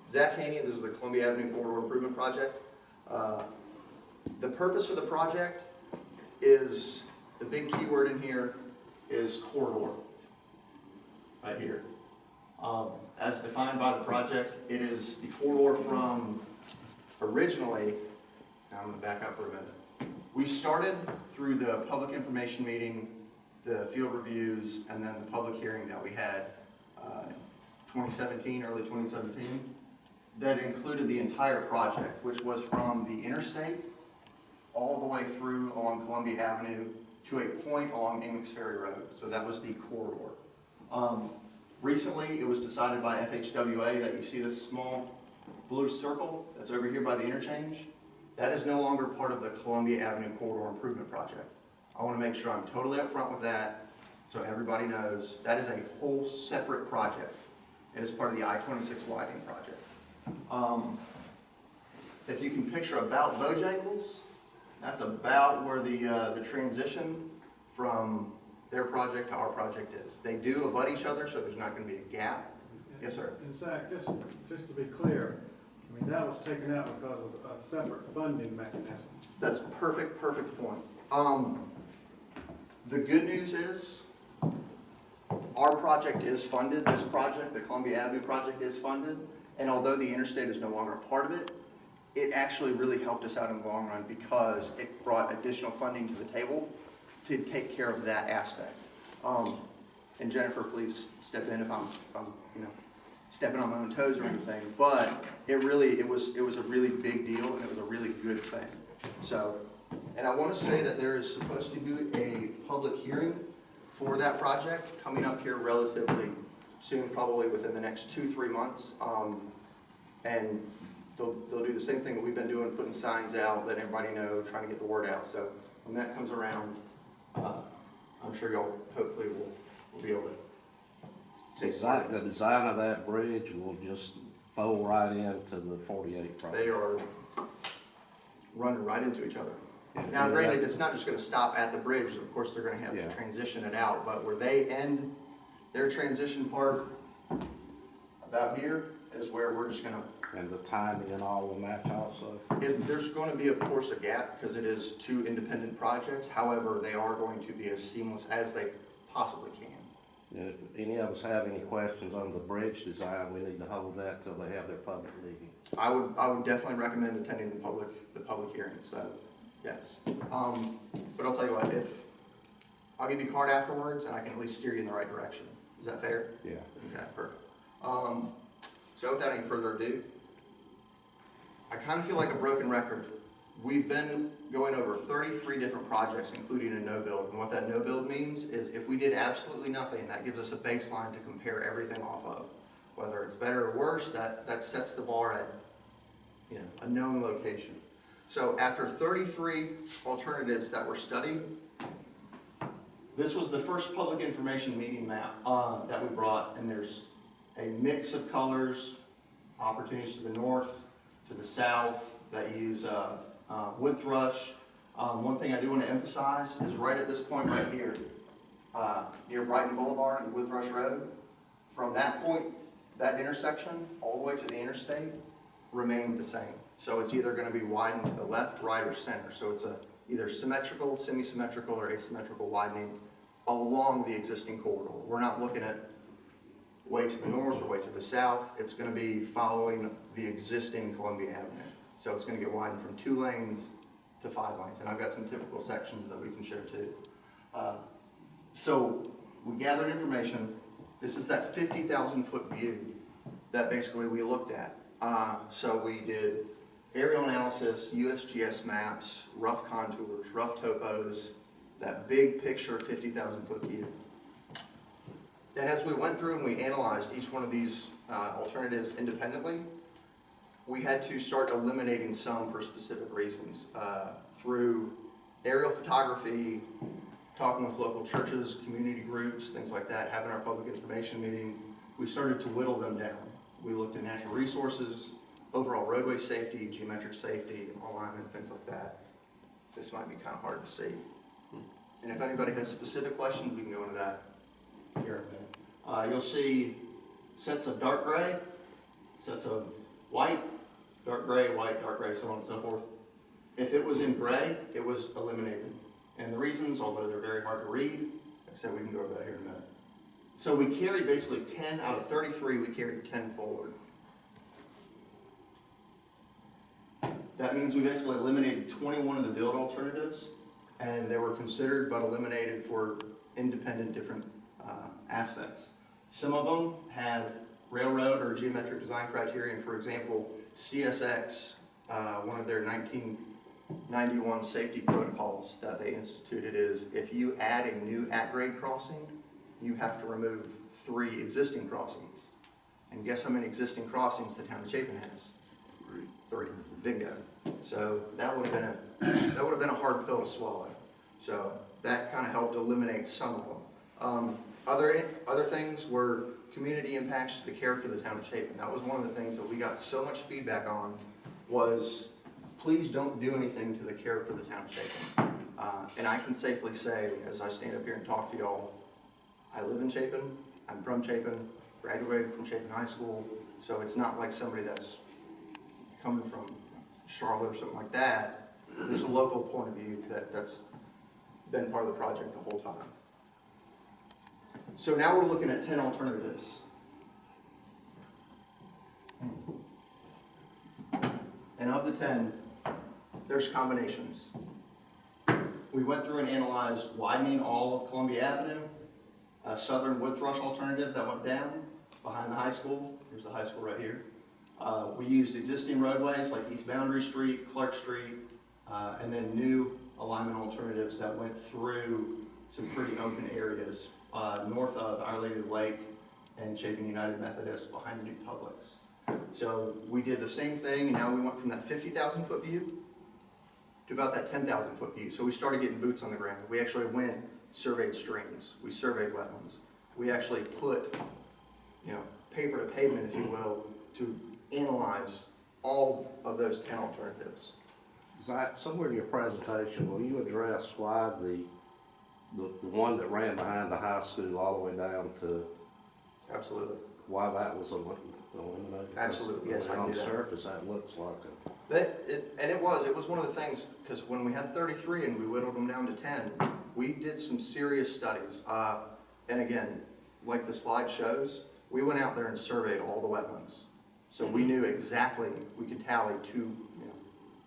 Zack, Haney, this is the Columbia Avenue Corridor Improvement Project. The purpose of the project is, the big key word in here is corridor, right here. As defined by the project, it is the corridor from originally, now I'm going to back up for a minute. We started through the public information meeting, the field reviews, and then the public hearing that we had 2017, early 2017, that included the entire project, which was from the interstate all the way through along Columbia Avenue to a point along Amics Ferry Road. So that was the corridor. Recently, it was decided by FHWA that you see this small blue circle that's over here by the interchange. That is no longer part of the Columbia Avenue Corridor Improvement Project. I want to make sure I'm totally upfront with that so everybody knows that is a whole separate project. It is part of the I-26 widening project. If you can picture about Bojangles, that's about where the transition from their project to our project is. They do abut each other, so there's not going to be a gap. Yes, sir. And Zack, just to be clear, I mean, that was taken out because of a separate funding mechanism. That's perfect point. The good news is our project is funded. This project, the Columbia Avenue project, is funded. And although the interstate is no longer a part of it, it actually really helped us out in the long run because it brought additional funding to the table to take care of that aspect. And Jennifer, please step in if I'm stepping on my own toes or anything. But it was a really big deal and it was a really good thing. So, and I want to say that there is supposed to be a public hearing for that project coming up here relatively soon, probably within the next 2-3 months. And they'll do the same thing that we've been doing, putting signs out, letting everybody know, trying to get the word out. So when that comes around, I'm sure y'all hopefully will be able to take part. The design of that bridge will just fold right into the 48 project. They are running right into each other. Yeah, Now, granted, it's not just going to stop at the bridge. Of course, they're going to have Yeah. to transition it out. But where they end their transition part, about here, is where we're just going to. And the timing and all will match also. There's going to be, of course, a gap because it is two independent projects. However, they are going to be as seamless as they possibly can. And if any of us have any questions on the bridge design, we need to hold that till they have their public meeting. I would definitely recommend attending the public hearing. So, yes. But I'll tell you what, if I'll give you a card afterwards, and I can at least steer you in the right direction. Is that fair? Yeah. Okay, perfect. So without any further ado, I kind of feel like a broken record. We've been going over 33 different projects, including a no-build. And what that no-build means is if we did absolutely nothing, that gives us a baseline to compare everything off of. Whether it's better or worse, that sets the bar at a known location. So after 33 alternatives that were studied, this was the first public information meeting map that we brought, and there's a mix of colors, opportunities to the north, to the south, that use wood thrush. One thing I do want to emphasize is right at this point right here, near Brighton Boulevard and Wood Thrush Road, from that point, that intersection, all the way to the interstate, remained the same. So it's either going to be widened to the left, right, or center. So it's either symmetrical, semi-symmetrical, or asymmetrical widening along the existing corridor. We're not looking at way to the north or way to the south. It's going to be following the existing Columbia Avenue. So it's going to get widened from 2 lanes to 5 lanes. And I've got some typical sections that we can show too. So we gathered information. This is that 50,000 foot view that basically we looked at. So we did aerial analysis, USGS maps, rough contours, rough topos, that big picture 50,000 foot view. And as we went through and we analyzed each one of these alternatives independently, we had to start eliminating some for specific reasons. Through aerial photography, talking with local churches, community groups, things like that, having our public information meeting, we started to whittle them down. We looked at natural resources, overall roadway safety, geometric safety, alignment, things like that. This might be kind of hard to see. And if anybody has specific questions, we can go into that here in a minute. You'll see sets of dark gray, sets of white, dark gray, so on and so forth. If it was in gray, it was eliminated. And the reasons, although they're very hard to read, like I said, we can go over that here in a minute. So we carried basically 10 out of 33, we carried 10 forward. That means we basically eliminated 21 of the build alternatives, and they were considered but eliminated for independent different aspects. Some of them had railroad or geometric design criterion. For example, CSX, one of their 1991 safety protocols that they instituted is if you add a new at-grade crossing, you have to remove 3 existing crossings. And guess how many existing crossings the town of Chapin has? 3. Bingo. So that would have been a hard pill to swallow. So that kind of helped eliminate some of them. Other things were community impacts to the character of the town of Chapin. That was one of the things that we got so much feedback on was, please don't do anything to the character of the town of Chapin. And I can safely say, as I stand up here and talk to y'all, I live in Chapin, I'm from Chapin, graduated from Chapin High School, so it's not like somebody that's coming from Charlotte or something like that. There's a local point of view that's been part of the project the whole time. So now we're looking at 10 alternatives. And of the 10, there's combinations. We went through and analyzed widening all of Columbia Avenue, a southern wood thrush alternative that went down behind the high school. Here's the high school right here. We used existing roadways like East Boundary Street, Clark Street, and then new alignment alternatives that went through some pretty open areas north of Our Lady of the Lake and Chapin United Methodist behind the new Publix. So we did the same thing, and now we went from that 50,000 foot view to about that 10,000 foot view. So we started getting boots on the ground. We actually went, surveyed streams, we surveyed wetlands. We actually put, paper to pavement, if you will, to analyze all of those 10 alternatives. Zack, somewhere in your presentation, will you address why the one that ran behind the high school all the way down to Absolutely. why that was eliminated? Absolutely, yes, I can On do the that. surface, that looks like It was one of the things, because when we had 33 and we whittled them down to 10, we did some serious studies. And again, like the slide shows, we went out there and surveyed all the wetlands. So we knew exactly, we could tally to,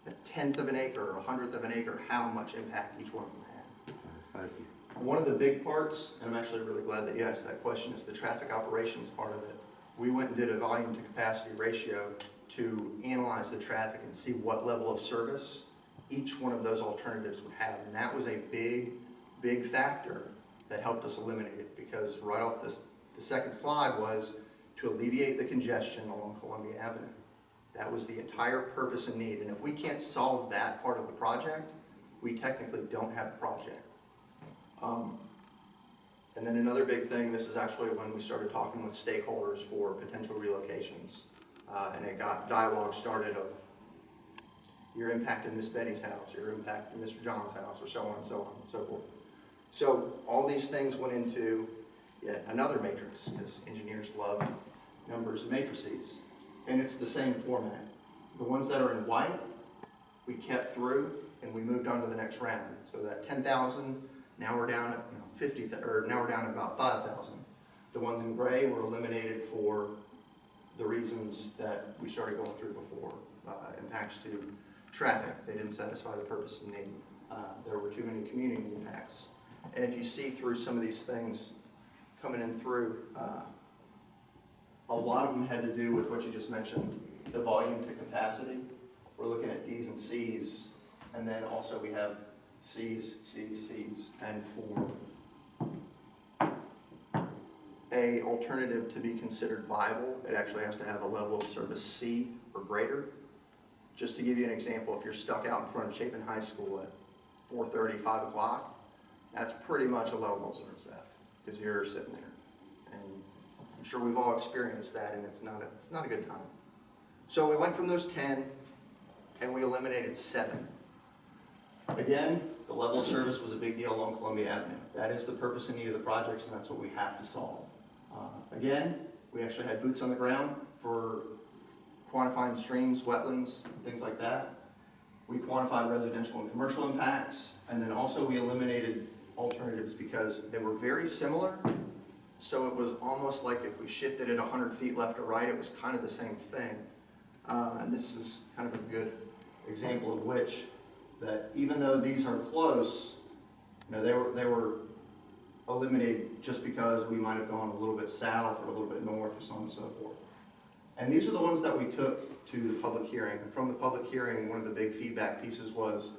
a 1/10 of an acre or 100th of an acre, how much impact each one of them had. Thank you. One of the big parts, and I'm actually really glad that you asked that question, is the traffic operations part of it. We went and did a volume to capacity ratio to analyze the traffic and see what level of service each one of those alternatives would have. And that was a big, big factor that helped us eliminate it, because right off the second slide was to alleviate the congestion along Columbia Avenue. That was the entire purpose and need. And if we can't solve that part of the project, we technically don't have a project. And then another big thing, this is actually when we started talking with stakeholders for potential relocations. And it got dialogue started of, you're impacting Miss Betty's house, you're impacting Mr. John's house, or so on and so on and so forth. So all these things went into yet another matrix, because engineers love numbers and matrices. And it's the same format. The ones that are in white, we kept through and we moved on to the next round. So that 10,000, now we're down at 50, or now we're down at about 5,000. The ones in gray were eliminated for the reasons that we started going through before. Impacts to traffic, they didn't satisfy the purpose and need. There were too many community impacts. And if you see through some of these things coming in through, a lot of them had to do with what you just mentioned, the volume to capacity. We're looking at Ds and Cs, and then also we have Cs, Cs, Cs, and for a alternative to be considered viable, it actually has to have a level of service C or greater. Just to give you an example, if you're stuck out in front of Chapin High School at 4:30, 5 o'clock, that's pretty much a level of service F, because you're sitting there. And I'm sure we've all experienced that, and it's not a good time. So we went from those 10, and we eliminated 7. Again, the level of service was a big deal along Columbia Avenue. That is the purpose and need of the project, and that's what we have to solve. Again, we actually had boots on the ground for quantifying streams, wetlands, things like that. We quantified residential and commercial impacts, and then also we eliminated alternatives because they were very similar. So it was almost like if we shifted it 100 feet left or right, it was kind of the same thing. And this is kind of a good example of which, that even though these are close, you know, they were eliminated just because we might have gone a little bit south or a little bit north or so on and so forth. And these are the ones that we took to the public hearing. And from the public hearing, one of the big feedback pieces was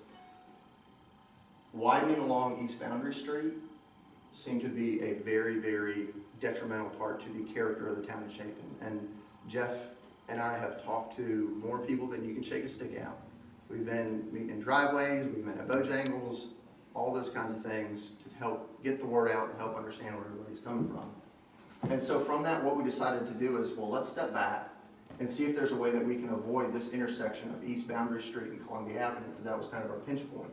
widening along East Boundary Street seemed to be a very, very detrimental part to the character of the town of Chapin. And Jeff and I have talked to more people than you can shake a stick out. We've been meeting in driveways, we've been at Bojangles, all those kinds of things to help get the word out and help understand where everybody's coming from. And so from that, what we decided to do is, well, let's step back and see if there's a way that we can avoid this intersection of East Boundary Street and Columbia Avenue, because that was kind of our pinch point.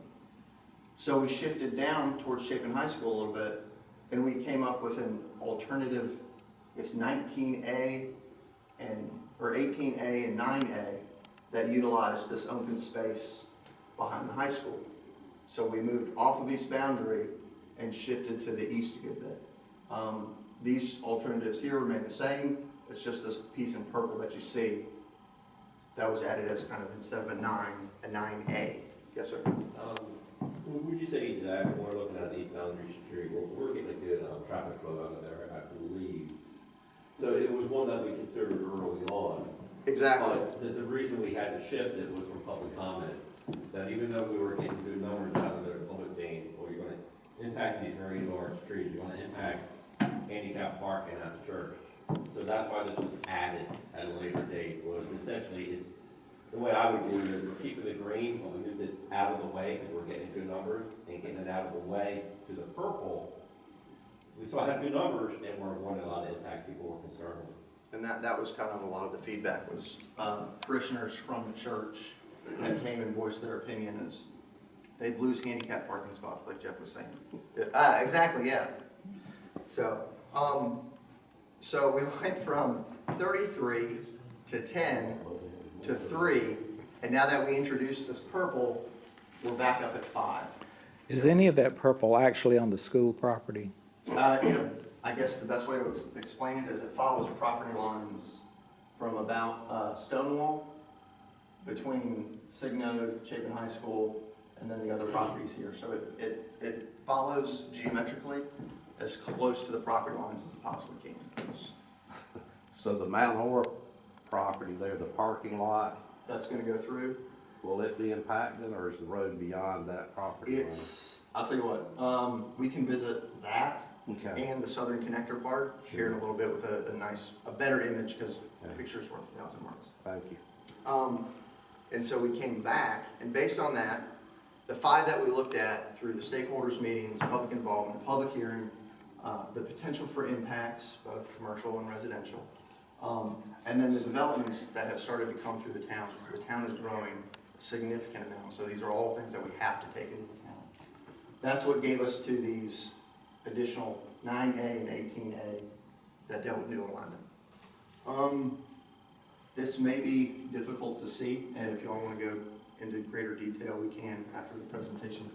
So we shifted down towards Chapin High School a little bit, and we came up with an alternative, I guess 19A or 18A and 9A that utilized this open space behind the high school. So we moved off of East Boundary and shifted to the east a good bit. These alternatives here remain the same. It's just this piece in purple that you see that was added as kind of, instead of a 9A. Yes, sir? Would you say, Zack, when we're looking at East Boundary Street, we're getting a good traffic flow out of there, I believe. So it was one that we considered early on. Exactly. But the reason we had to shift it was from public comment, that even though we were getting good numbers out of there, the public saying, well, you're going to impact these very large streets, you're going to impact handicap parking at the church. So that's why this was added at a later date, was essentially, is the way I would do it is we're keeping the green, but we moved it out of the way because we're getting good numbers, and getting it out of the way to the purple. We still had good numbers, and we're avoiding a lot of impacts people were concerned with. And that was kind of a lot of the feedback was parishioners from the church that came and voiced their opinion as they'd lose handicap parking spots, like Jeff was saying. Exactly, yeah. So, so we went from 33 to 10 to 3, and now that we introduced this purple, we're back up at 5. Is any of that purple actually on the school property? I guess the best way to explain it is it follows property lines from about Stonewall between Signode, Chapin High School, and then the other properties here. So it follows geometrically as close to the property lines as it possibly can. So the Mount Horror property there, the parking lot, That's going to go through. will it be impacted, or is the road beyond that property line? I'll tell you what, we can visit that Okay. and the southern connector part here in a little bit with a better image, because a picture's worth 1,000 words. Thank you. And so we came back, and based on that, the 5 that we looked at through the stakeholders meetings, public involvement, public hearing, the potential for impacts, both commercial and residential, and then the developments that have started to come through the town, because the town is growing a significant amount. So these are all things that we have to take into account. That's what gave us to these additional 9A and 18A that dealt with new alignment. This may be difficult to see, and if you all want to go into greater detail, we can after the presentation.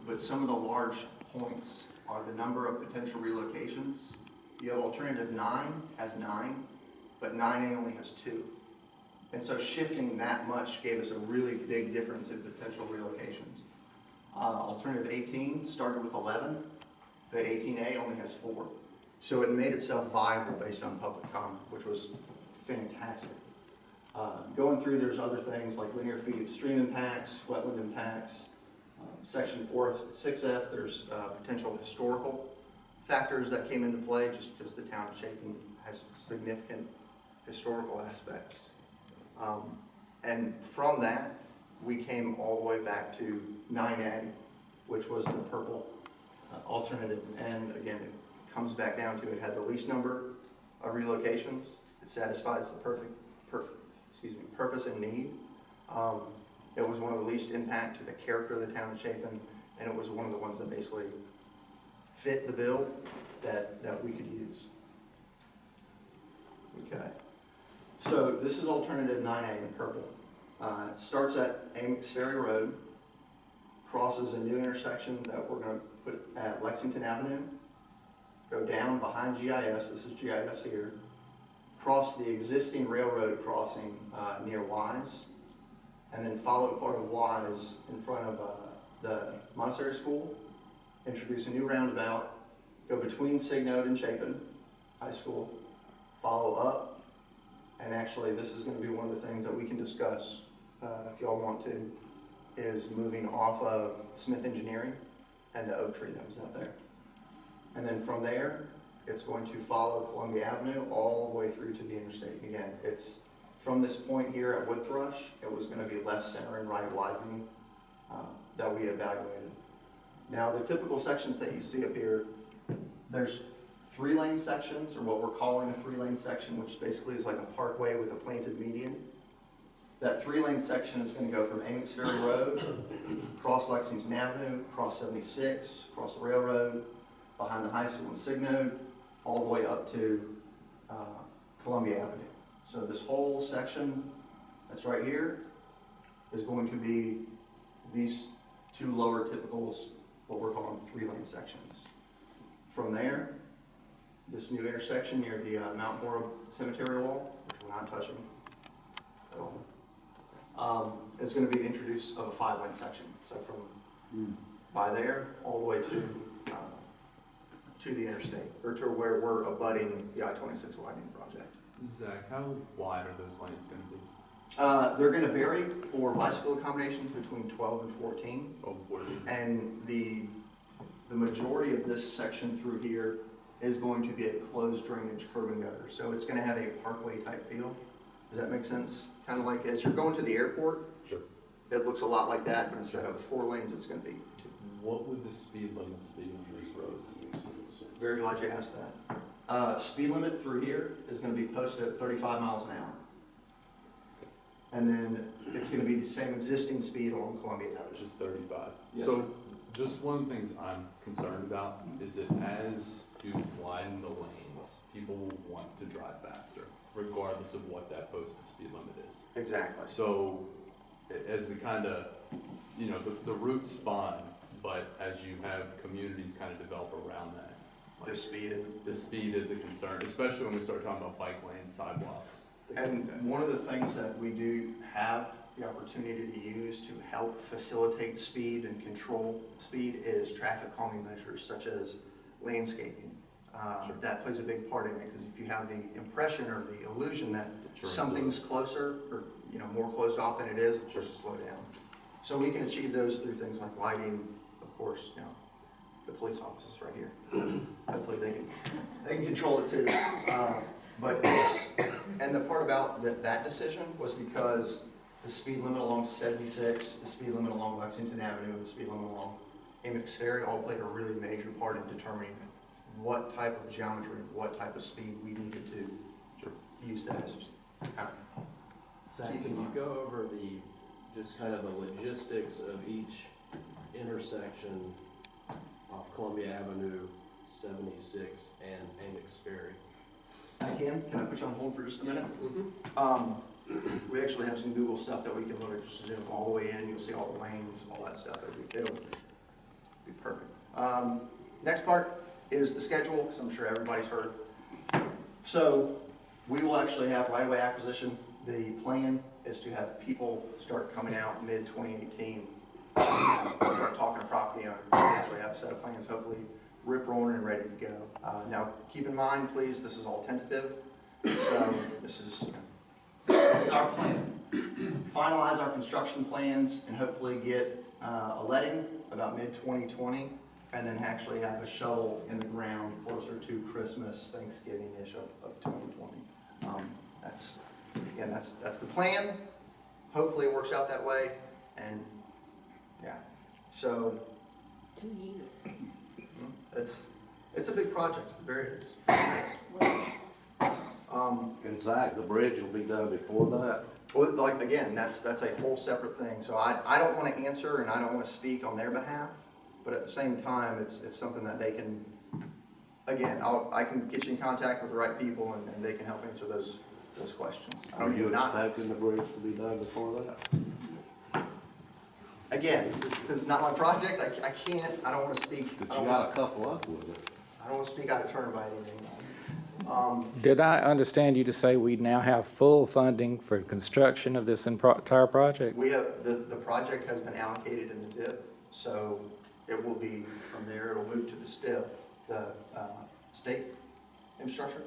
But some of the large points are the number of potential relocations. You have alternative 9 has 9, but 9A only has 2. And so shifting that much gave us a really big difference in potential relocations. Alternative 18 started with 11, but 18A only has 4. So it made itself viable based on public comment, which was fantastic. Going through, there's other things like linear feet of stream impacts, wetland impacts. Section 6F, there's potential historical factors that came into play just because the town of Chapin has significant historical aspects. And from that, we came all the way back to 9A, which was the purple alternative. And again, it comes back down to it had the least number of relocations. It satisfies the purpose and need. It was one of the least impact to the character of the town of Chapin, and it was one of the ones that basically fit the bill that we could use. So this is alternative 9A in purple. It starts at Amos Ferry Road, crosses a new intersection that we're gonna put at Lexington Avenue, go down behind GIS, this is GIS here, cross the existing railroad crossing near Wise, and then follow part of Wise in front of the Montessori School, introduce a new roundabout, go between Signode and Chapin High School, follow up, and actually this is going to be one of the things that we can discuss if y'all want to, is moving off of Smith Engineering and the oak tree that was out there. And then from there, it's going to follow Columbia Avenue all the way through to the interstate. Again, it's from this point here at Woodthrush, it was going to be left center and right widening that we evaluated. Now, the typical sections that you see up here, there's 3-lane sections, or what we're calling a 3-lane section, which basically is like a parkway with a planted median. That 3-lane section is going to go from Amos Ferry Road, cross Lexington Avenue, cross 76, cross the railroad, behind the high school in Signode, all the way up to Columbia Avenue. So this whole section that's right here is going to be these 2 lower typicals, what we're calling 3-lane sections. From there, this new intersection near the Mount Mora Cemetery wall, which we're not touching at all, is going to be the introduce of a 5-lane section. So from by there all the way to the interstate, or to where we're abutting the I-26 widening project. Zach, how wide are those lanes gonna be? They're going to vary for bicycle accommodations between 12 and 14. Oh, 40. And the majority of this section through here is going to be a closed drainage curb and gutter. So it's going to have a parkway type feel. Does that make sense? Kind of like as you're going to the airport. Sure. It looks a lot like that, but instead of 4 lanes, it's going to be 2. What would the speed limits be on these roads? Very glad you asked that. Speed limit through here is going to be posted at 35 miles an hour. And then it's going to be the same existing speed along Columbia Which Avenue. is 35. Yes, So, just one of the things I'm concerned about is that as you widen the lanes, people will want to drive faster, regardless of what that posted speed limit is. Exactly. So, as we kind of, you know, the route's fine, but as you have communities kind of develop around that, The speed is. the speed is a concern, especially when we start talking about bike lanes, sidewalks. And one of the things that we do have the opportunity to use to help facilitate speed and control speed is traffic calming measures such as landscaping. Sure. That plays a big part in it, because if you have the impression or the illusion that Sure. something's closer or more closed off than it is, it Sure. should slow down. So we can achieve those through things like lighting, of course, the police officers right here. So hopefully they can control it too. And the part about that decision was because the speed limit along 76, the speed limit along Lexington Avenue, and the speed limit along Amos Ferry all played a really major part in determining what type of geometry, what type of speed we needed to Sure. use that as. Zach, can you go over just kind of the logistics of each intersection off Columbia Avenue, 76, and Amos Ferry? I can I put you on hold for just a minute? We actually have some Google stuff that we can literally just zoom all the way in, you'll see all the lanes, all that stuff, it'll be perfect. Next part is the schedule, because I'm sure everybody's heard. So, we will actually have right-of-way acquisition. The plan is to have people start coming out mid-2018, start talking to property owners, actually have a set of plans, hopefully rip-roaring and ready to go. Now, keep in mind, please, this is all tentative, so this is our plan. Finalize our construction plans and hopefully get a letting about mid-2020, and then actually have a shovel in the ground closer to Christmas, Thanksgiving-ish of 2020. That's the plan. Hopefully it works out that way, and yeah. So 2 years. it's a big project. And Zach, the bridge will be done before that? Well, like, again, that's a whole separate thing. So I don't want to answer and I don't want to speak on their behalf, but at the same time, it's something that they can, again, I can get you in contact with the right people and they can help answer those those questions. Are you Not- expecting the bridge to be done before that? Again, since it's not my project, I can't, I don't wanna speak, But I you don't got wanna, a couple up with it. I don't wanna speak out of turn by anything. Did I understand you to say we now have full funding for construction of this entire project? We have, the project has been allocated in the DIP, so it will be, from there, it'll move to the STIP, the state infrastructure,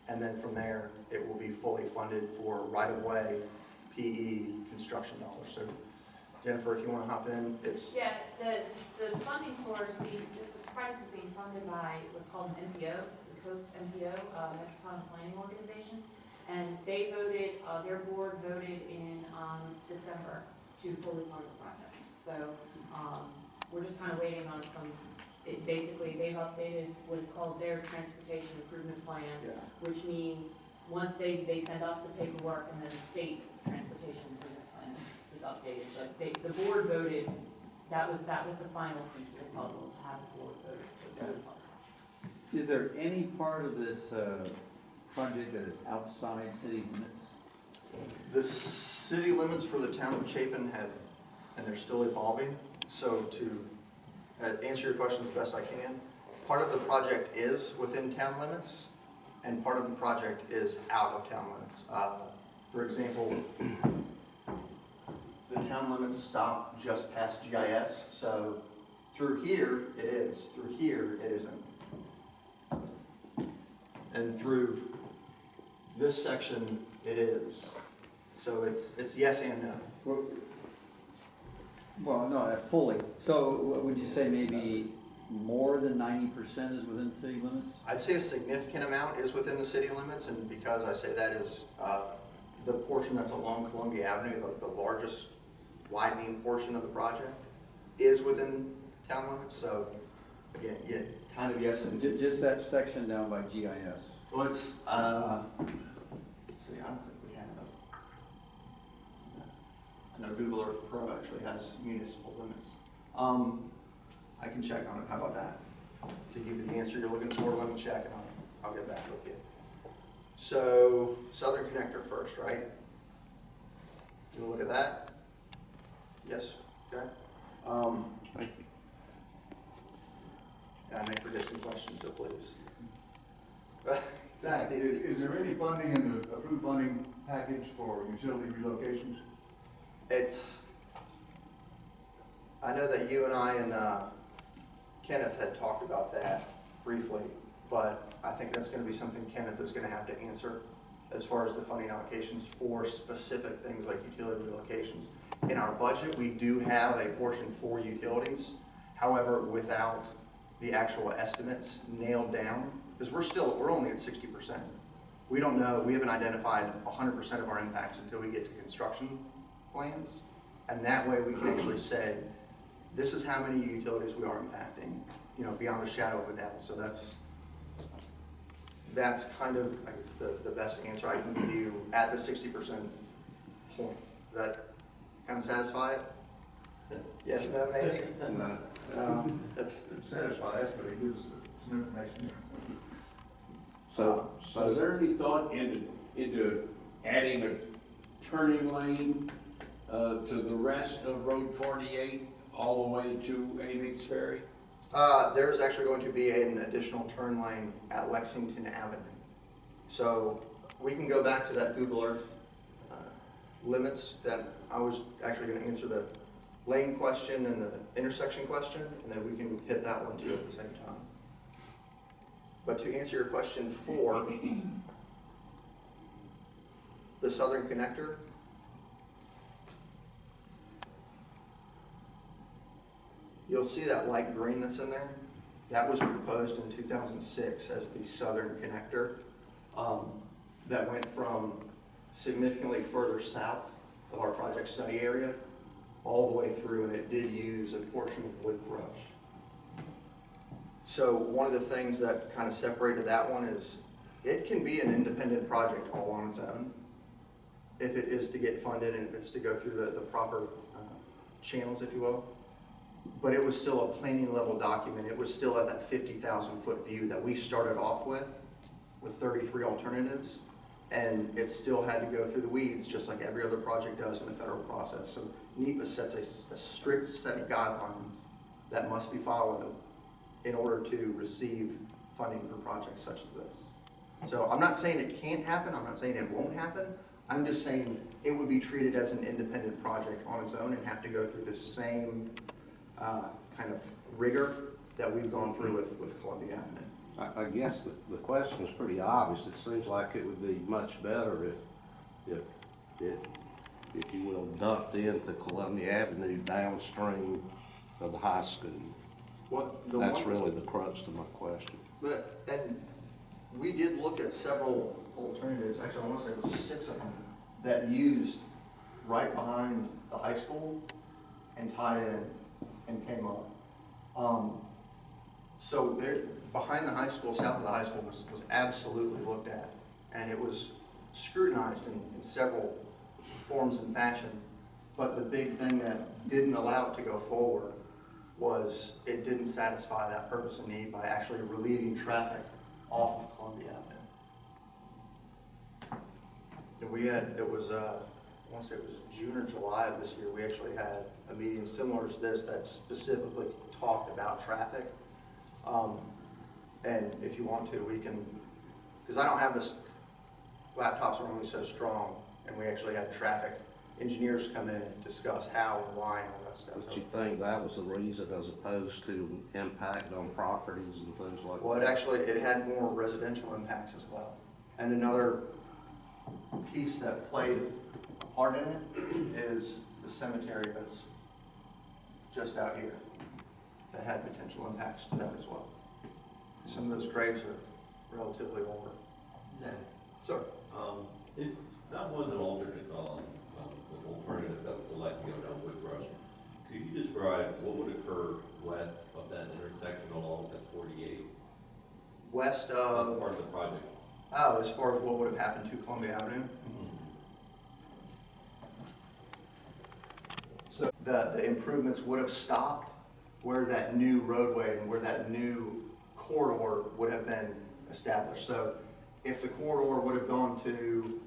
and then from there, it will be fully funded for right-of-way, PE, construction dollars. So Jennifer, if you want to hop in, it's, Yeah, the funding source, this project is being funded by what's called an MPO, the COATS MPO, Metropolitan Planning Organization. And they voted, their board voted in December to fully fund the project. So, we're just kind of waiting on some, basically, they've updated what is called their transportation improvement plan, yeah. which means once they send us the paperwork and then the state transportation improvement plan is updated. But the board voted, that was the final piece of the puzzle, to have the board vote to approve. Is there any part of this project that is outside city limits? The city limits for the town of Chapin have, and they're still evolving, so to answer your question as best I can, part of the project is within town limits, and part of the project is out of town limits. For example, the town limits stop just past GIS, so through here it is, through here it isn't. And through this section it is. So it's yes and no. Well, no, fully. So would you say maybe more than 90% is within city limits? I'd say a significant amount is within the city limits, and because I say that is the portion that's along Columbia Avenue, the largest widening portion of the project, is within town limits. So again, yeah, kind of yes and. Just that section down by GIS? Well, it's, let's see, I don't think we have. I know Google Earth Pro actually has municipal limits. I can check on it, how about that? To give you the answer you're looking for, let me check and I'll get back with you. So, Southern Connector first, right? You wanna look at that? Yes, okay. Thank you. And I may forget some questions, so please. Zack, is there any funding in the approved funding package for utility relocations? It's, I know that you and I and Kenneth had talked about that briefly, but I think that's gonna be something Kenneth is gonna have to answer as far as the funding allocations for specific things like utility relocations. In our budget, we do have a portion for utilities, however, without the actual estimates nailed down, because we're only at 60%. We don't know, we haven't identified 100% of our impacts until we get to construction plans. And that way we can actually say, this is how many utilities we are impacting, you know, beyond a shadow of a doubt. So that's kind of, I guess, the best answer I can give you at the 60% point. Does that kind of satisfy it? Yes, no, maybe? That's, It satisfies us, but it gives some information. So, Is there any thought into adding a turning lane to the rest of Road 48 all the way to Amy's Ferry? there's actually going to be an additional turn lane at Lexington Avenue. So we can go back to that Google Earth limits that I was actually going to answer the lane question and the intersection question, and then we can hit that one too at the same time. But to answer your question for the Southern Connector, you'll see that light green that's in there. That was proposed in 2006 as the Southern Connector that went from significantly further south of our project study area all the way through, and it did use a portion of Wood Thrush. So one of the things that kind of separated that one is it can be an independent project all on its own if it is to get funded and if it's to go through the proper channels, if you will. But it was still a planning level document. It was still at that 50,000 foot view that we started off with 33 alternatives. And it still had to go through the weeds, just like every other project does in the federal process. So NEPA sets a strict set of guidelines that must be followed in order to receive funding for projects such as this. So I'm not saying it can't happen, I'm not saying it won't happen, I'm just saying it would be treated as an independent project on its own and have to go through the same kind of rigor that we've gone through with Columbia Avenue. I guess the question is pretty obvious. It seems like it would be much better if you will, dumped into Columbia Avenue downstream of the high school. That's really the crux to my question. But, and we did look at several alternatives, actually I want to say it was 6 of them, that used right behind the high school and tied in and came up. So there, behind the high school, south of the high school was absolutely looked at, and it was scrutinized in several forms and fashion. But the big thing that didn't allow it to go forward was it didn't satisfy that purpose and need by actually relieving traffic off of Columbia Avenue. And we had, it was, I want to say it was June or July of this year, we actually had a meeting similar to this that specifically talked about traffic. And if you want to, we can, because I don't have this, laptops are only so strong, and we actually had traffic engineers come in and discuss how and why and all that stuff. But you think that was the reason as opposed to impact on properties and things like that? Well, it had more residential impacts as well. And another piece that played a part in it is the cemetery that's just out here that had potential impacts to that as well. Some of those graves are relatively older. Zack, Sir? if that was an alternative that was selected to go down Woodbrush, could you describe what would occur west of that intersection along S-48? West As of, part of the project? as far as what would have happened to Columbia Avenue? So the improvements would have stopped where that new roadway and where that new corridor would have been established. So if the corridor would have gone to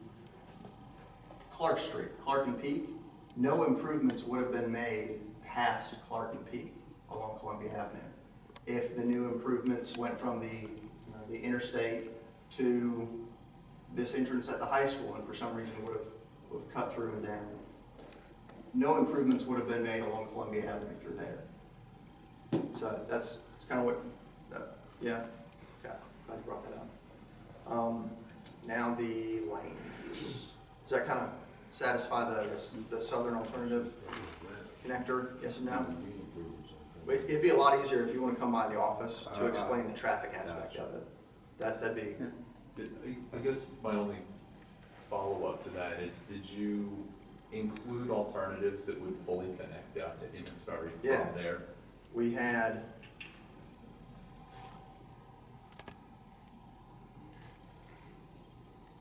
Clark Street, Clark and Peak, no improvements would have been made past Clark and Peak along Columbia Avenue. If the new improvements went from the interstate to this entrance at the high school and for some reason would have cut through and down, no improvements would have been made along Columbia Avenue through there. So that's kind of what, yeah, okay, glad you brought that up. Now the lanes. Does that kind of satisfy the southern alternative connector, yes and no? It'd be a lot easier if you want to come by the office to explain the traffic aspect of it. That'd be. I guess my only follow-up to that is, did you include alternatives that would fully connect out to Innisfree from there? We had,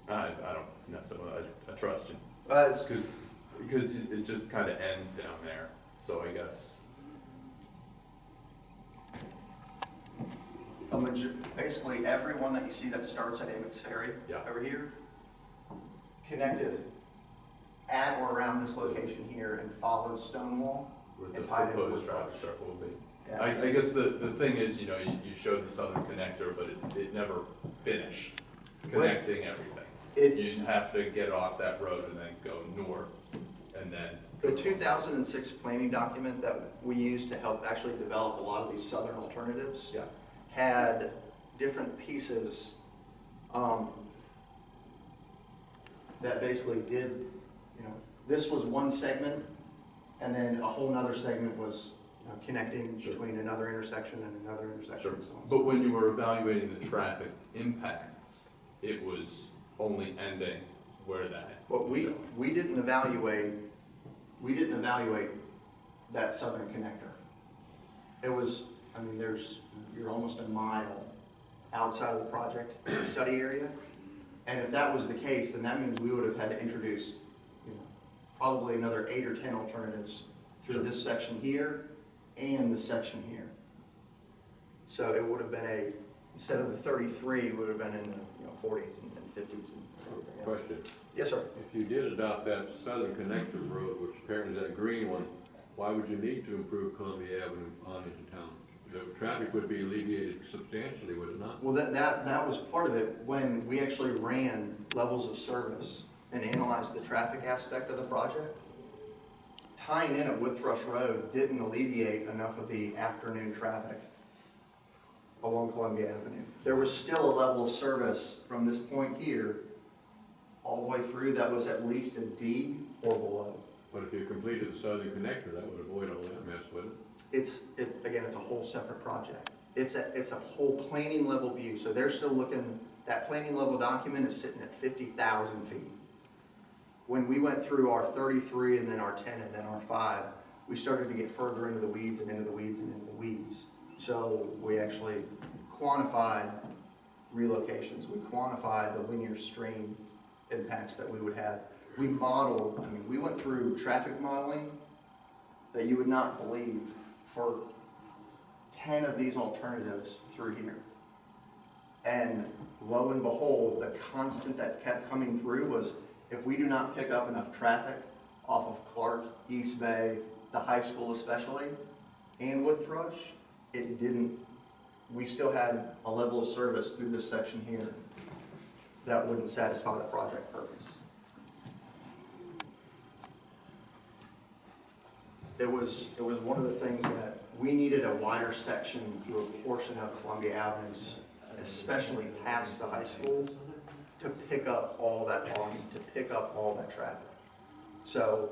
I don't necessarily, I trust you. it's, Because it just kind of ends down there, so I guess. basically everyone that you see that starts at Emmons Ferry over here, connected at or around this location here and followed Stonewall. Where the and tied into proposed Woodbrush. traffic circle will be. Yeah. I guess the thing is, you showed the southern connector, but it never finished connecting everything. You'd have to get off that road and then go north, and then. The 2006 planning document that we used to help actually develop a lot of these southern alternatives had different pieces that basically did, this was one segment, and then a whole nother segment was connecting between another intersection and another intersection and so on. But when you were evaluating the traffic impacts, it was only ending where that. But we didn't evaluate that southern connector. It was, you're almost a mile outside of the project study area. And if that was the case, then that means we would have had to introduce, probably another 8 or 10 alternatives through this section here and this section here. So it would have been a instead of the 33, would have been in the, 40s and 50s and everything else. Question, Yes, sir. if you did adopt that southern connector road, which apparently is that green one, why would you need to improve Columbia Avenue on into town? The traffic would be alleviated substantially, would it not? Well, that was part of it when we actually ran levels of service and analyzed the traffic aspect of the project. Tying in at Woodthrush Road didn't alleviate enough of the afternoon traffic along Columbia Avenue. There was still a level of service from this point here all the way through that was at least a D or below. But if you completed the southern connector, that would avoid all that mess, wouldn't it? It's a whole separate project. It's a whole planning level view. So they're still looking, that planning level document is sitting at 50,000 feet. When we went through our 33 and then our 10 and then our 5, we started to get further into the weeds and into the weeds and into the weeds. So we actually quantified relocations. We quantified the linear stream impacts that we would have. We modeled, we went through traffic modeling that you would not believe for 10 of these alternatives through here. And lo and behold, the constant that kept coming through was if we do not pick up enough traffic off of Clark, East Bay, the high school especially, and Woodthrush, we still had a level of service through this section here that wouldn't satisfy the project purpose. It was one of the things that we needed a wider section through a portion of Columbia Avenue, especially past the high school, to pick up all that volume, to pick up all that traffic. So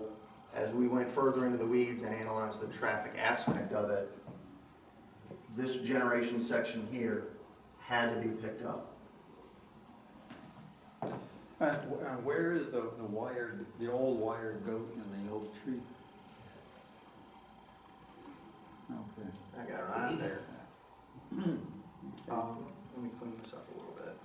as we went further into the weeds and analyzed the traffic aspect of it, this generation section here had to be picked up. Where is the old wired goat and the old tree? Okay. I got it right there. Let me clean this up a little bit.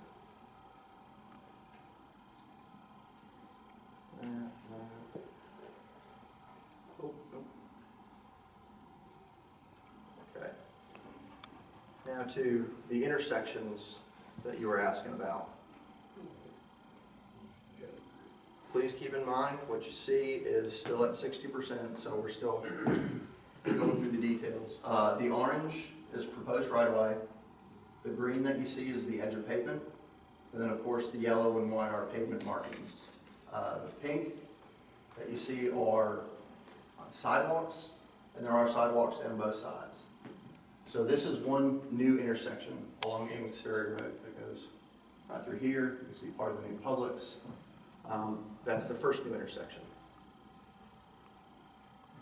Okay. Now to the intersections that you were asking about. Please keep in mind, what you see is still at 60%, so we're still going through the details. The orange is proposed right away. The green that you see is the edge of pavement. And then, of course, the yellow and white are pavement markings. The pink that you see are sidewalks, and there are sidewalks down both sides. So this is one new intersection along Amics Ferry Road that goes right through here. You can see part of the new Publix. That's the first new intersection.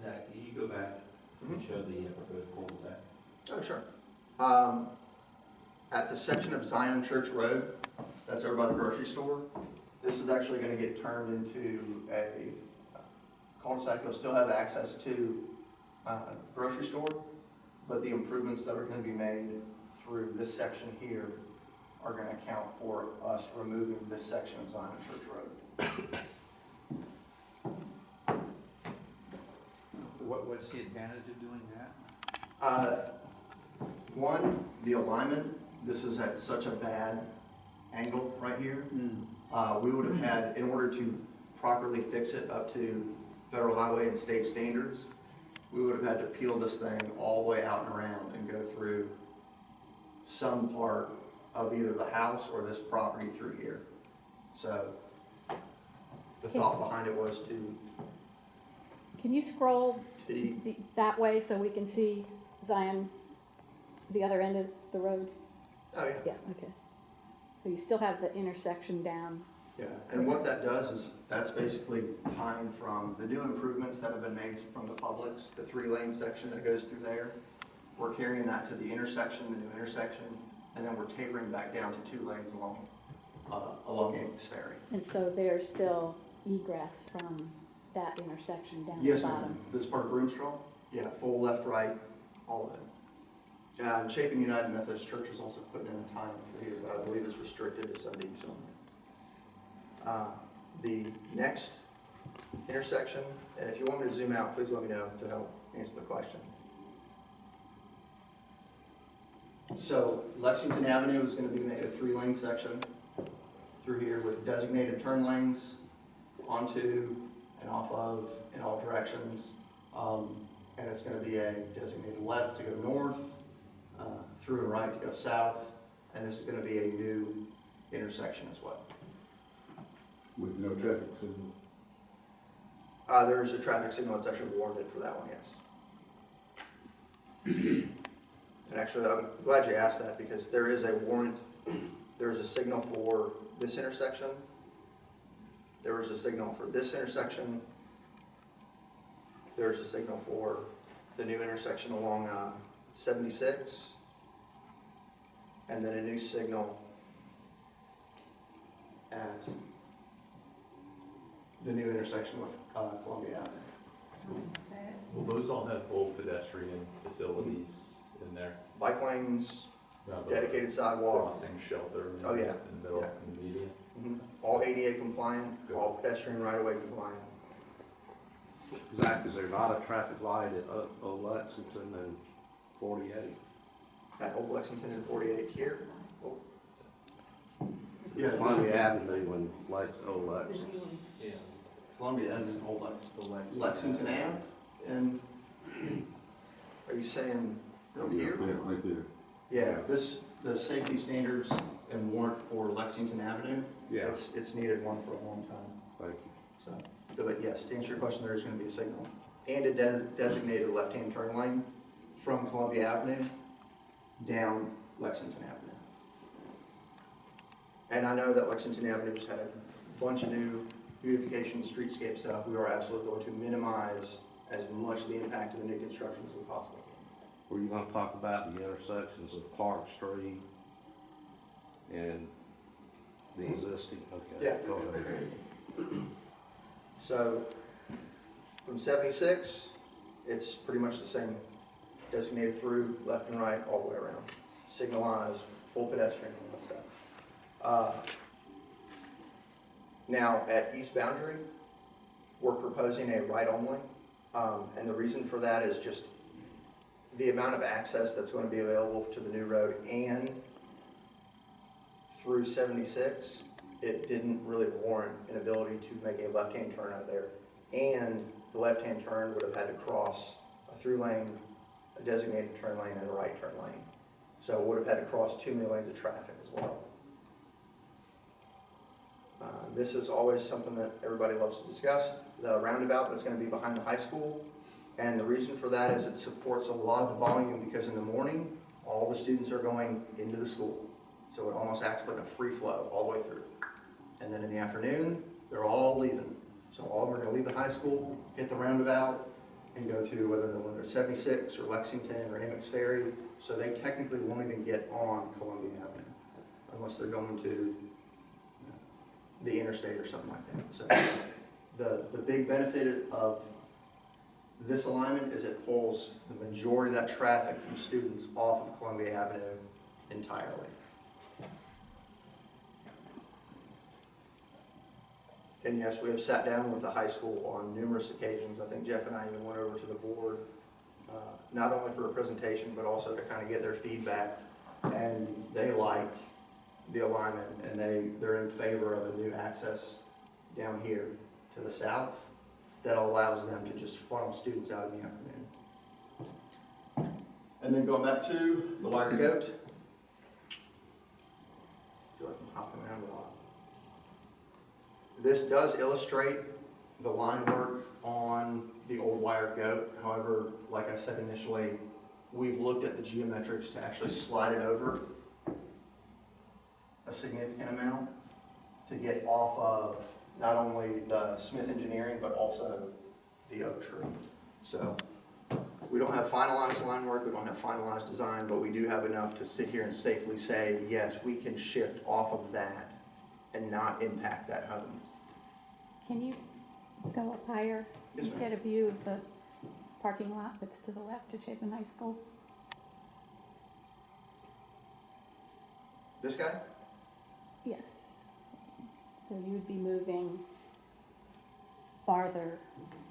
Zack, can you go back and show the proposed cul-de-sac? Oh, sure. At the section of Zion Church Road, that's over by the grocery store, this is actually going to get turned into a cul-de-sac. You'll still have access to the grocery store, but the improvements that are going to be made through this section here are going to account for us removing this section of Zion Church Road. What's the advantage of doing that? One, the alignment. This is at such a bad angle right here. We would have had, in order to properly fix it up to federal highway and state standards, we would have had to peel this thing all the way out and around and go through some part of either the house or this property through here. So the thought behind it was to Can you scroll that way so we can see Zion, the other end of the road? oh yeah. Yeah, okay. So you still have the intersection down. Yeah, and what that does is, that's basically tying from the new improvements that have been made from the Publix, the 3-lane section that goes through there. We're carrying that to the intersection, the new intersection, and then we're tapering back down to 2 lanes along Amics Ferry. And so there's still egress from that intersection down the Yes, ma'am. bottom. This part of Broomstraw? Yeah, full left, right, all of it. And Chapin United Methodist Church is also putting in a time for here, but I believe it's restricted to Sunday use only. The next intersection, and if you want me to zoom out, please let me know to help answer the question. So Lexington Avenue is gonna be made a 3-lane section through here with designated turn lanes onto and off of in all directions. And it's gonna be a designated left to go north, through and right to go south, and this is gonna be a new intersection as well. With no traffic signal. There's a traffic signal that's actually warranted for that one, yes. And actually, I'm glad you asked that because there is a warrant, there's a signal for this intersection. There was a signal for this intersection. There's a signal for the new intersection along 76. And then a new signal at the new intersection with Columbia Avenue. Will those all have full pedestrian facilities in there? Bike lanes, No, but dedicated sidewalk, Crossing shelter in Oh, yeah. the middle, Yeah. in the median? all ADA compliant, all pedestrian right-of-way compliant. Zack, is there not a traffic light at Old Lexington and 48? At Old Lexington and 48 here. Oh. Yeah, Columbia Avenue and Old Lexington. Yeah. Columbia and Old Lexington Ave, and are you saying over here? Yeah, right there. Yeah, the safety standards and warrant for Lexington Avenue, Yeah. it's needed one for a long time, Thank you. so. But yes, to answer your question, there is gonna be a signal and a designated left-hand turn lane from Columbia Avenue down Lexington Avenue. And I know that Lexington Avenue just had a bunch of new beautification, streetscape stuff. We are absolutely going to minimize as much of the impact of the new construction as we possibly can. Were you gonna talk about the intersections of Clark Street and the existing? Okay. Yeah. Go ahead. So from 76, it's pretty much the same, designated through, left and right, all the way around. Signalized, full pedestrian, all that stuff. Now, at East Boundary, we're proposing a right only. And the reason for that is just the amount of access that's going to be available to the new road and through 76, it didn't really warrant an ability to make a left-hand turn out there. And the left-hand turn would have had to cross a through lane, a designated turn lane, and a right turn lane. So it would have had to cross 2 new lanes of traffic as well. This is always something that everybody loves to discuss. The roundabout that's going to be behind the high school. And the reason for that is it supports a lot of the volume because in the morning, all the students are going into the school. So it almost acts like a free flow all the way through. And then in the afternoon, they're all leaving. So all of them are going to leave the high school, hit the roundabout, and go to whether they're going to 76 or Lexington or Emmons Ferry. So they technically won't even get on Columbia Avenue unless they're going to the interstate or something like that. So the big benefit of this alignment is it pulls the majority of that traffic from students off of Columbia Avenue entirely. And yes, we have sat down with the high school on numerous occasions. I think Jeff and I even went over to the board, not only for a presentation, but also to kind of get their feedback. And they like the alignment, and they're in favor of a new access down here to the south that allows them to just funnel students out in the afternoon. And then going back to the wire goat. I feel like I'm hopping around a lot. This does illustrate the line work on the old wire goat. However, like I said initially, we've looked at the geometrics to actually slide it over a significant amount to get off of not only the Smith Engineering, but also the oak tree. So we don't have finalized line work, we don't have finalized design, but we do have enough to sit here and safely say, yes, we can shift off of that and not impact that home. Can you go up higher Yes, and ma'am. get a view of the parking lot that's to the left of Chapin High School? This guy? Yes. So you would be moving farther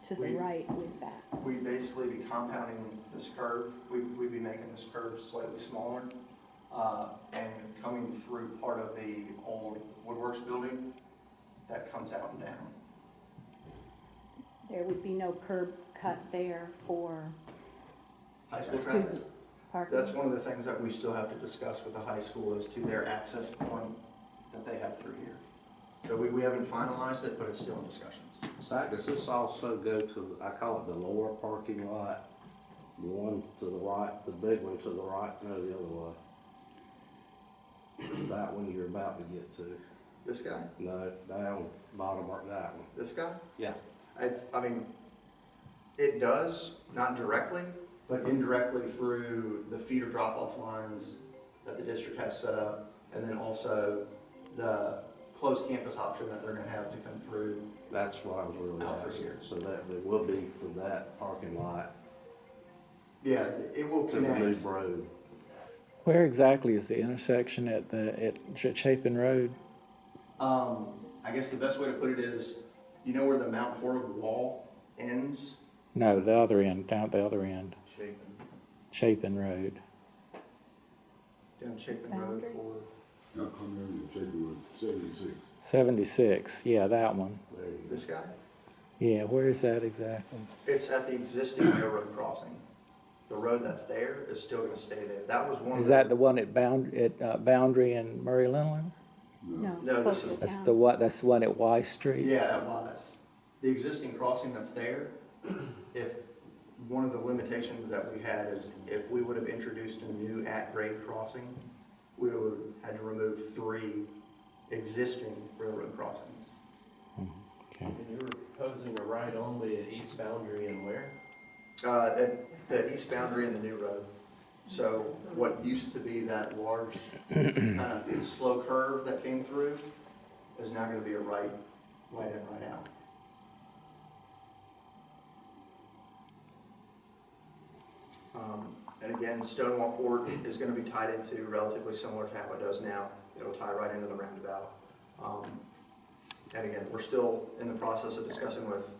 to the We- right with that. We'd basically be compounding this curve. We'd be making this curve slightly smaller and coming through part of the old Woodworks building that comes out and down. There would be no curb cut there for High school traffic, student parking? that's one of the things that we still have to discuss with the high school as to their access point that they have through here. So we haven't finalized it, but it's still in discussions. Zach, does this also go to, I call it the lower parking lot? The one to the right, the big one to the right, no, the other way. That one you're about to get to. This guy? No, down, bottom of that one. This guy? Yeah. It does, not directly, but indirectly through the feeder drop-off lines that the district has set up, and then also the closed campus option that they're gonna have to come through. That's what I was really Out through asking. here. So that there will be for that parking lot Yeah, it will to the new connect. road. Where exactly is the intersection at Chapin Road? I guess the best way to put it is, you know where the Mount Horeb wall ends? No, the other end, down the other end, Chapin. Chapin Road. Down Chapin Road Boundary? or, Now come in and check with 76. 76, yeah, that one. There you go. this guy? Yeah, where is that exactly? It's at the existing railroad crossing. The road that's there is still gonna stay there. That was one of Is that the one at Boundary and Murray Linland? No, No, close this to the is- That's town. that's the one at Y Street? Yeah, that was. The existing crossing that's there, if, one of the limitations that we had is if we would have introduced a new at-grade crossing, we would have had to remove 3 existing railroad crossings. Okay. And you were proposing a right only at East Boundary and where? At the east boundary and the new road. So what used to be that large kind of slow curve that came through is now gonna be a right in, right out. And again, Stonewall Court is gonna be tied into relatively similar to how it does now. It'll tie right into the roundabout. And again, we're still in the process of discussing with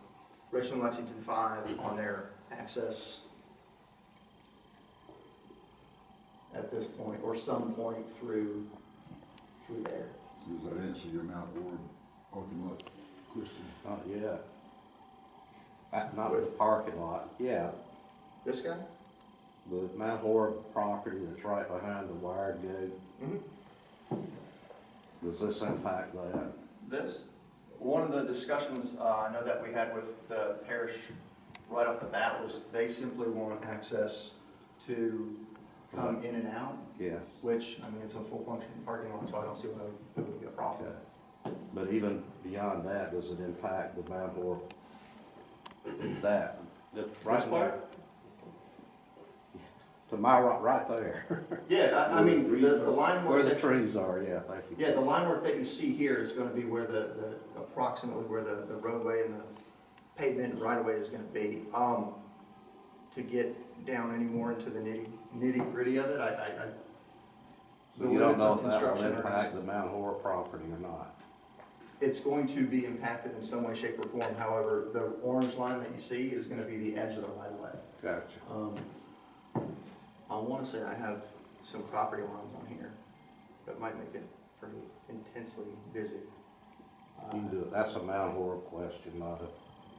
Richland Lexington 5 on their access at this point, or some point through there. So does that answer your Mount Ward parking lot question? Not yet. Not the parking lot, yeah. This guy? The Mount Horeb property that's right behind the wired gate, does this impact that? This? One of the discussions I know that we had with the parish right off the bat was they simply want access to come in and out, Yes. which, I mean, it's a full functioning parking lot, so I don't see why it would be a problem. Okay. But even beyond that, does it impact the Mount Horeb? That, right there? To my right there. Yeah, I mean, the line Where work the that, trees are, yeah, thank you. yeah, the line work that you see here is gonna be where approximately where the roadway and the pavement right of way is gonna be. To get down any more into the nitty gritty of it, So you don't know if that will impact the Mount Horeb property or not? It's going to be impacted in some way, shape, or form. However, the orange line that you see is gonna be the edge of the right of way. Gotcha. I wanna say I have some property lines on here that might make it pretty intensely busy. You can do it, that's a Mount Horeb question, not a.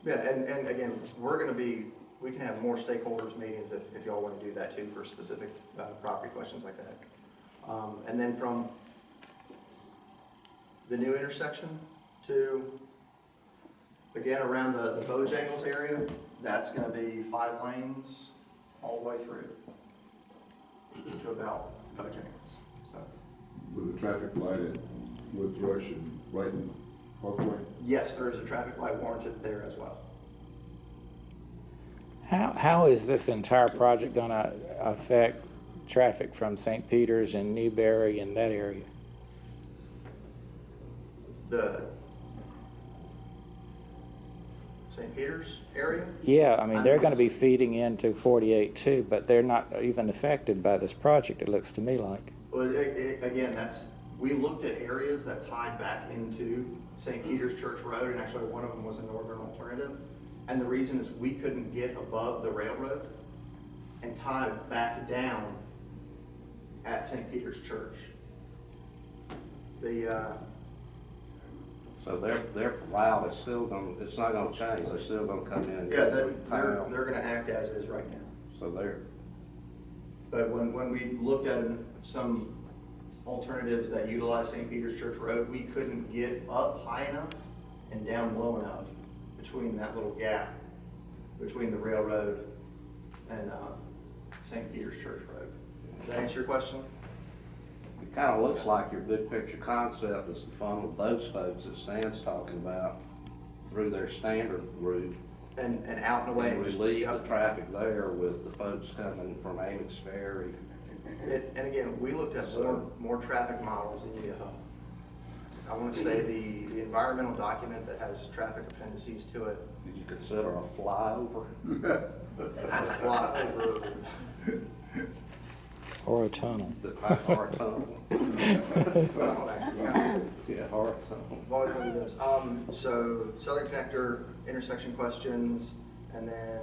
Yeah, and again, we can have more stakeholders meetings if y'all wanna do that too for specific, property questions like that. And then from the new intersection to, again, around the Bojangles area, that's gonna be 5 lanes all the way through to about Bojangles, so. With a traffic light at Wood Thrush and Brighton Parkway? Yes, there is a traffic light warranted there as well. How is this entire project gonna affect traffic from St. Peter's and Newberry and that area? The St. Peter's area? Yeah, I mean, they're gonna be feeding into 48 too, but they're not even affected by this project, it looks to me like. Well, again, we looked at areas that tied back into St. Peter's Church Road, and actually one of them was a northern alternative. And the reason is we couldn't get above the railroad and tie back down at St. Peter's Church. The, So their route is still gonna, it's not gonna change, they're still gonna come in and yeah, go through town. they're gonna act as is right now. So they're, But when we looked at some alternatives that utilize St. Peter's Church Road, we couldn't get up high enough and down low enough between that little gap between the railroad and St. Peter's Church Road. Does that answer your question? it kinda looks like your big picture concept is to funnel those folks that Stan's talking about through their standard route. And out and away. And relieve the traffic there with the folks coming from Amix Ferry. And again, we looked at more traffic models in the, I want to say the environmental document that has traffic appendices to it. Did you consider a flyover? Flyover. Or a tunnel. Or a tunnel. Well, actually, yeah. Yeah, or a tunnel. Well, it's one of those. So Southern Connector intersection questions, and then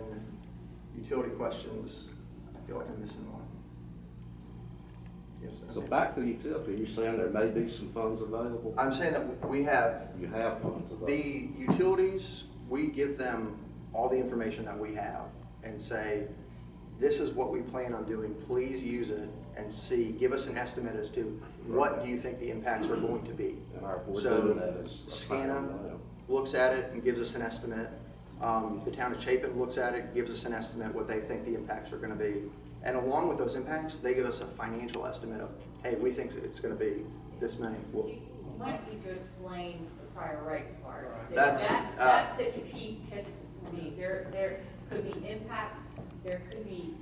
utility questions. I feel like I'm missing one. Yes, So okay. back to the utility, you're saying there may be some funds available? I'm saying that we have You have funds available? the utilities, we give them all the information that we have and say, this is what we plan on doing, please use it and see, give us an estimate as to what do you think the impacts are going to be. And we're So, doing that as a SCANA final. looks at it and gives us an estimate. The town of Chapin looks at it, gives us an estimate what they think the impacts are gonna be. And along with those impacts, they give us a financial estimate of, hey, we think it's gonna be this many. Well, You might need to explain the prior rights part. That's, That's the key, because for me, there could be impacts, there could be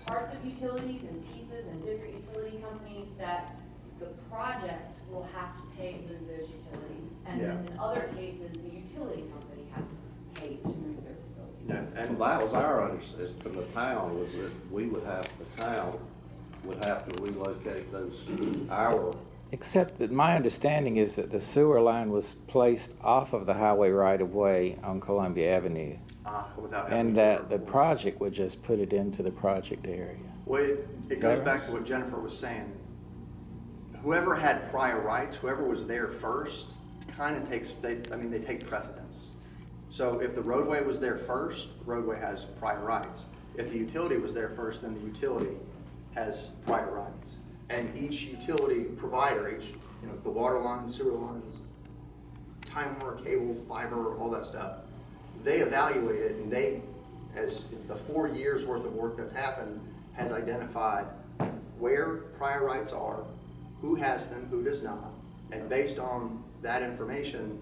parts of utilities and pieces and different utility companies that the project will have to pay to move those utilities. And then in other cases, the utility company has to pay to move their facilities. yeah, And and that was our understanding from the town, was that we would have, the town would have to relocate those, our, Except that my understanding is that the sewer line was placed off of the highway right-of-way on Columbia Avenue, without having. and that the project would just put it into the project area. Well, it Is goes that back right? to what Jennifer was saying. Whoever had prior rights, whoever was there first, kind of takes, they take precedence. So if the roadway was there first, the roadway has prior rights. If the utility was there first, then the utility has prior rights. And each utility provider, the water lines, sewer lines, Time Warner cable, fiber, all that stuff, they evaluate it, and they, as the 4 years worth of work that's happened, has identified where prior rights are, who has them, who does not, and based on that information,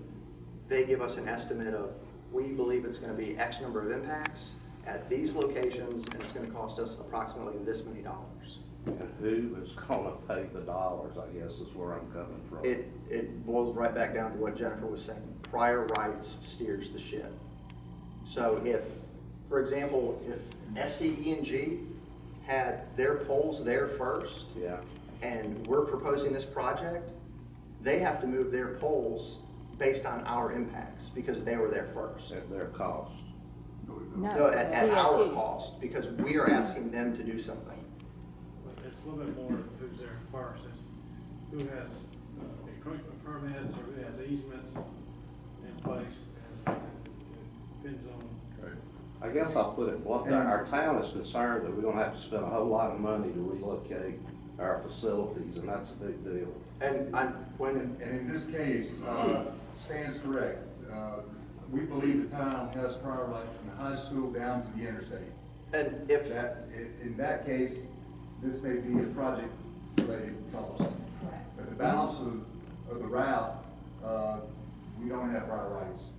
they give us an estimate of, we believe it's gonna be X number of impacts at these locations, and it's gonna cost us approximately this many dollars. and who is gonna pay the dollars, I guess is where I'm coming from. It boils right back down to what Jennifer was saying. Prior rights steers the ship. So if, for example, if SCE&G had their poles there first, Yeah, and we're proposing this project, they have to move their poles based on our impacts, because they were there first. at their cost. No, at our DOT. cost, because we are asking them to do something. It's a little bit more who's there first, it's who has equipment permits or who has easements in place, and it depends on. I guess I'll put it bluntly, our town is concerned that we're gonna have to spend a whole lot of money to relocate our facilities, and that's a big deal. And And in this case, Stan's correct. We believe the town has prior right from the high school down to the interstate. and if, In that case, this may be a project-related cost. But the balance of the route, we don't have prior rights.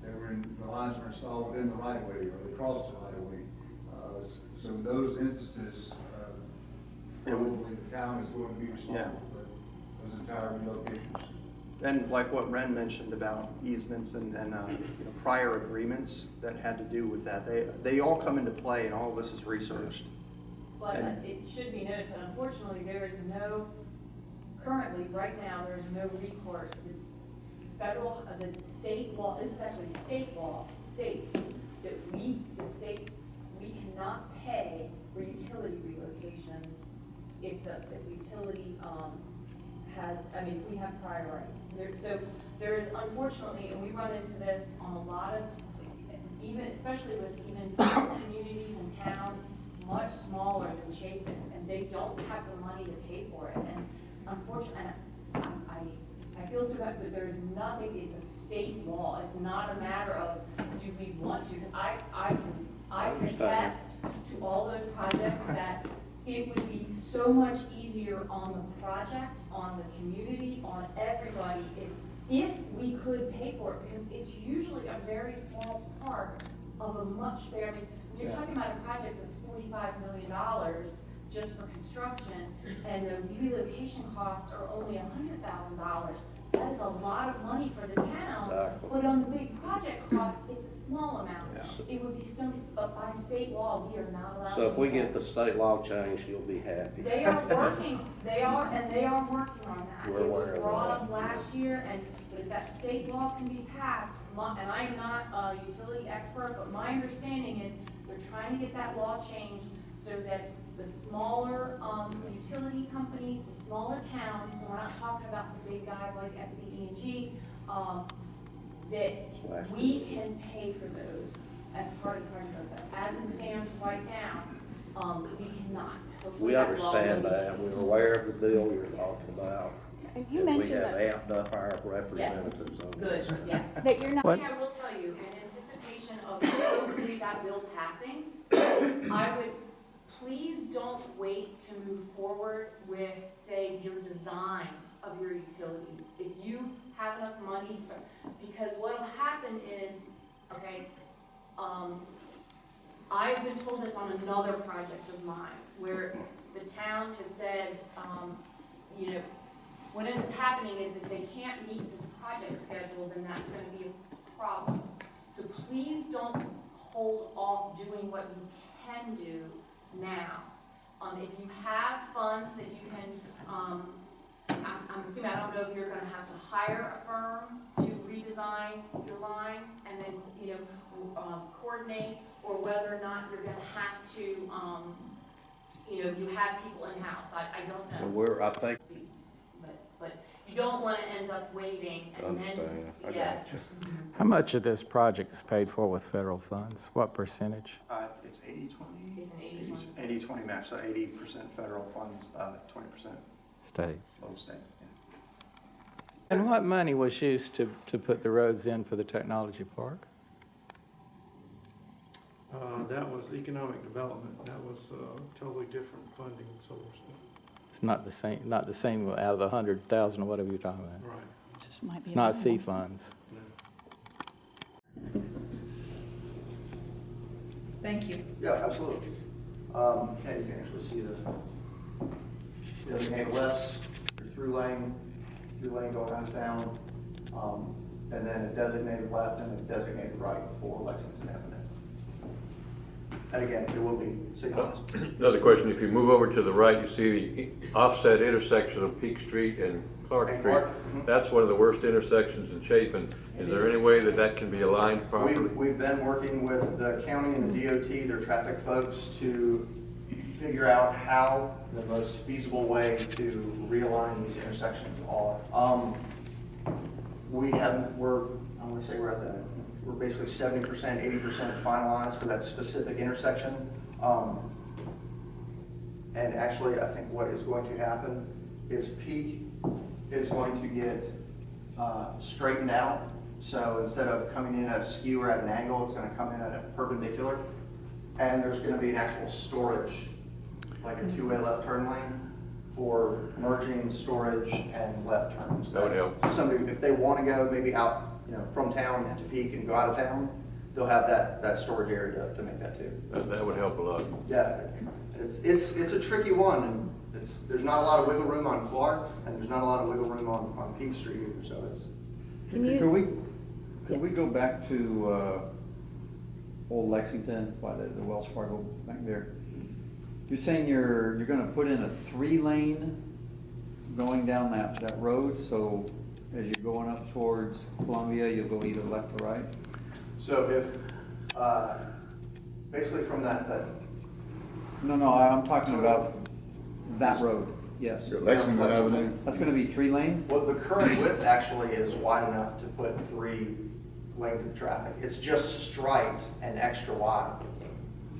The lines were installed within the right-of-way, or they crossed the right-of-way. So in those instances, probably the town is going to be responsible for those entire relocations. and like what Ren mentioned about easements and prior agreements that had to do with that, they all come into play, and all of this is researched. But And- it should be noticed that unfortunately, there is no, currently, right now, there is no recourse. The federal, the state law, this is actually state law, states that the state, we cannot pay for utility relocations if the utility, if we have prior rights. So there's unfortunately, and we run into this on a lot of, especially with communities and towns much smaller than Chapin, and they don't have the money to pay for it. And unfortunately, I feel so bad, but there's nothing, it's a state law. It's not a matter of, do we want to? I can attest to all those projects that it would be so much easier on the project, on the community, on everybody, if we could pay for it, because it's usually a very small part of a much bigger, when you're talking about a project that's $45 million just for construction, and the relocation costs are only $100,000, that is a lot of money for the town. Exactly. But on the big project cost, it's a small amount. It would be but by state law, we are not allowed to. So if we do get that. the state law changed, you'll be happy. They are working on that. We're It was aware of brought that. up last year, and if that state law can be passed, and I am not a utility expert, but my understanding is they're trying to get that law changed so that the smaller, utility companies, the smaller towns, so we're not talking about the big guys like SCE&G, that we can pay for those as part of the project. As it stands right now, we cannot. Hopefully We that law understand will be that. We're aware of the bill you're talking about. And you And we mentioned have that, amped up our representatives on Good, this. yes. that you're not, What? I will tell you, in anticipation of hopefully that bill passing, I would, please don't wait to move forward with, say, your design of your utilities. If you have enough money, because what will happen is, okay, I've been told this on another project of mine, where the town has said, what ends up happening is if they can't meet this project schedule, then that's gonna be a problem. So please don't hold off doing what you can do now. If you have funds that you can, I'm assuming, I don't know if you're gonna have to hire a firm to redesign your lines and then, coordinate, or whether or not you're gonna have to, you have people in-house, I don't know. I think, But you don't wanna end up waiting I and then. understand. I Yeah. got you. How much of this project is paid for with federal funds? What percentage? It's 80-20? It's an 80-20. 80-20 match, so 80% federal funds, 20% State. local state. And what money was used to put the roads in for the technology park? That was economic development. That was a totally different funding source. It's not the same out of the 100,000 or whatever you're talking about. Right. this might be. It's not available. C funds. Thank you. Yeah, absolutely. And you can actually see the designated lefts, your through lane going out of town, and then a designated left and a designated right for Lexington Avenue. And again, it will be signalized. Another question, if you move over to the right, you see the offset intersection of Peak Street and Clark And Street. Clark, That's one of the worst intersections in Chapin. Is there any way that can be aligned properly? We've been working with the county and the DOT, their traffic folks, to figure out how the most feasible way to realign these intersections are. We're basically 70%, 80% finalized for that specific intersection. And actually, I think what is going to happen is Peak is going to get straightened out. So instead of coming in at a skew or at an angle, it's going to come in at a perpendicular. And there's going to be an actual storage, like a two-way left turn lane for merging storage and left turns. That would help. Somebody, if they want to go maybe out, from town to Peak and go out of town, they'll have that storage area to make that too. That would help a lot. Yeah, it's a tricky one, and there's not a lot of wiggle room on Clark, and there's not a lot of wiggle room on Peak Street either, so it's. Could we go back to, old Lexington, by the Wells Fargo back there? You're saying you're gonna put in a 3-lane going down that road, so as you're going up towards Columbia, you'll go either left or right? So if, basically from that. No, I'm talking about That road, yes. Lexington Avenue. That's gonna be 3 lane? Well, the current width actually is wide enough to put 3 lanes of traffic. It's just striped and extra wide.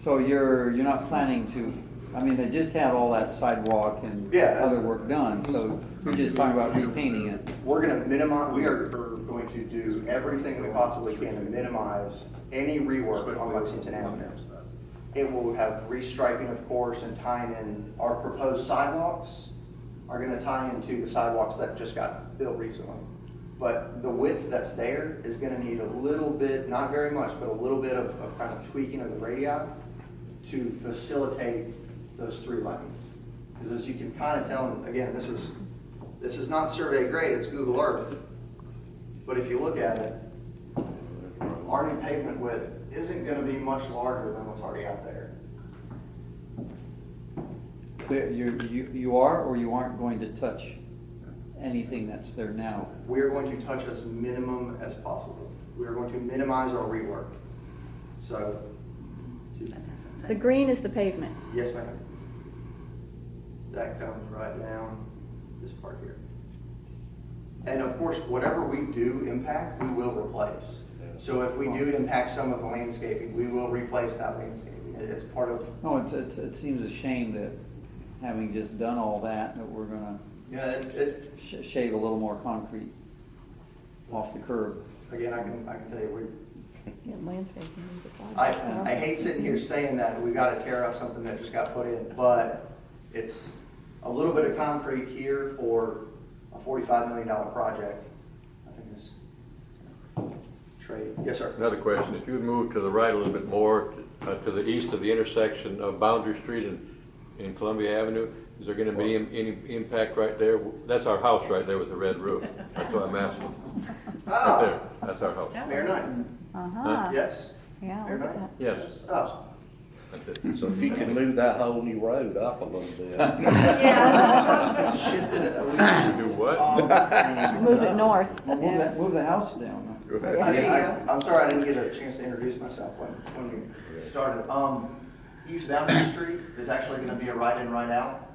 So you're not planning to, I mean, they just had all that sidewalk and Yeah. other work done, so you're just talking about repainting it. We're gonna minimize, we are going to do everything we possibly can to minimize any rework on Lexington Avenue. It will have restriping, of course, and tying in, our proposed sidewalks are gonna tie into the sidewalks that just got built recently. But the width that's there is gonna need a little bit, not very much, but a little bit of kind of tweaking of the radii to facilitate those 3 lanes. Because as you can kind of tell, and again, this is not survey grade, it's Google Earth. But if you look at it, our new pavement width isn't gonna be much larger than what's already out there. You are or you aren't going to touch anything that's there now? We are going to touch as minimum as possible. We are going to minimize our rework. So, The green is the pavement. yes, ma'am. That comes right down this part here. And of course, whatever we do impact, we will replace. So if we do impact some of the landscaping, we will replace that landscaping. It's part of, No, it seems a shame that having just done all that we're gonna yeah, it shave a little more concrete off the curb. again, I can tell you, Yeah, landscaping is the sidewalk. I hate sitting here saying that we gotta tear up something that just got put in, but it's a little bit of concrete here for a $45 million project. I think it's trade. Yes, sir. Another question, if you would move to the right a little bit more, to the east of the intersection of Boundary Street and Columbia Avenue, is there gonna be any impact right there? That's our house right there with the red roof. That's what I'm asking. Right there, that's our house. Mayor Knight. Uh-huh, Yes. yeah, Mayor look at Knight. that. Yes, Oh. that's it. So if you can move that whole new road up a little bit. Shifted it a little. Do what? Move it north. Well, move the house down. I'm sorry, I didn't get a chance to introduce myself when we started. East Boundary Street is actually gonna be a right in, right out.